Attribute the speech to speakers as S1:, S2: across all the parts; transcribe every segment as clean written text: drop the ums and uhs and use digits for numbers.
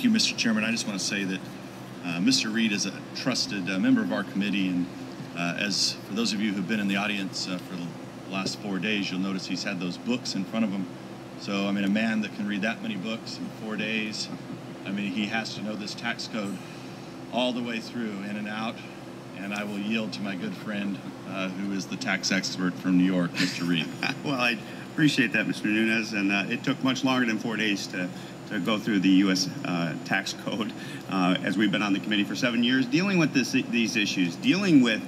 S1: Thank you, Mr. Chairman. I just want to say that Mr. Reed is a trusted member of our committee, and as for those of you who've been in the audience for the last 4 days, you'll notice he's had those books in front of him. So, I mean, a man that can read that many books in 4 days, I mean, he has to know this tax code all the way through, in and out. And I will yield to my good friend, who is the tax expert from New York, Mr. Reed.
S2: Well, I appreciate that, Mr. Nunes, and it took much longer than 4 days to go through the U.S. tax code, as we've been on the committee for 7 years, dealing with these issues, dealing with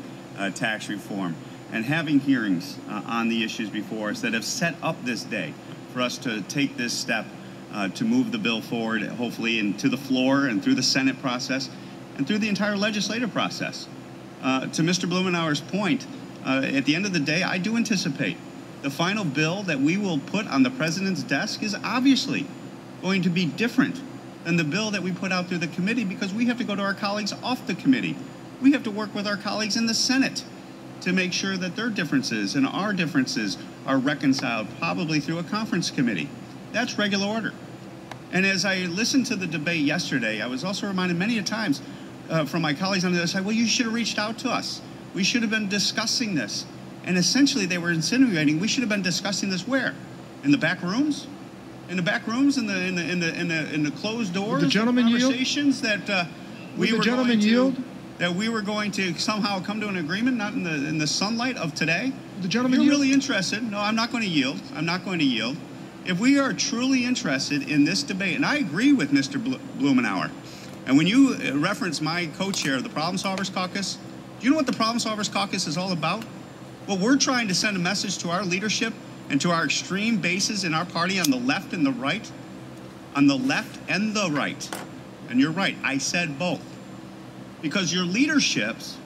S2: tax reform, and having hearings on the issues before us that have set up this day for us to take this step to move the bill forward, hopefully, into the floor and through the Senate process and through the entire legislative process. To Mr. Blumenauer's point, at the end of the day, I do anticipate the final bill that we will put on the President's desk is obviously going to be different than the bill that we put out through the committee, because we have to go to our colleagues off the committee. We have to work with our colleagues in the Senate to make sure that their differences and our differences are reconciled, probably through a conference committee. That's regular order. And as I listened to the debate yesterday, I was also reminded many times from my colleagues on the other side, well, you should have reached out to us. We should have been discussing this. And essentially they were insinuating we should have been discussing this where? In the back rooms? In the back rooms, in the closed doors?
S3: Would the gentleman
S2: conversations
S3: yield?
S2: That
S3: Would the gentleman yield?
S2: That we were going to somehow come to an agreement, not in the sunlight of today.
S3: Would the gentleman
S2: You're
S3: yield?
S2: really interested. No, I'm not going to yield. I'm not going to yield. If we are truly interested in this debate, and I agree with Mr. Blumenauer, and when you reference my co-chair of the Problem Solvers Caucus, do you know what the Problem Solvers Caucus is all about? Well, we're trying to send a message to our leadership and to our extreme bases in our party on the left and the right. On the left and the right. And you're right, I said both. Because your leaderships,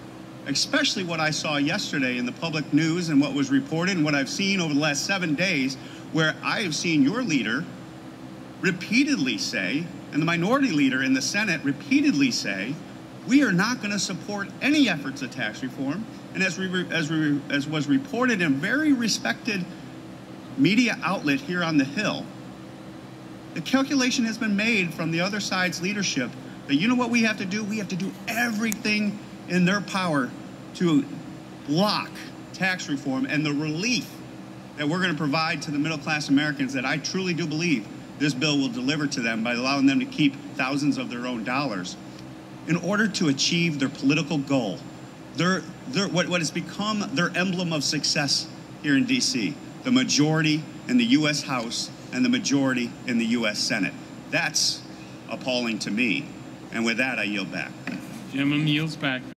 S2: especially what I saw yesterday in the public news and what was reported and what I've seen over the last 7 days, where I have seen your leader repeatedly say, and the minority leader in the Senate repeatedly say, we are not going to support any efforts at tax reform. And as was reported in a very respected media outlet here on the Hill, the calculation has been made from the other side's leadership that, you know what we have to do? We have to do everything in their power to block tax reform and the relief that we're going to provide to the middle-class Americans that I truly do believe this bill will deliver to them by allowing them to keep thousands of their own dollars in order to achieve their political goal, what has become their emblem of success here in D.C., the majority in the U.S. House and the majority in the U.S. Senate. That's appalling to me. And with that, I yield back.
S4: Gentleman yields back.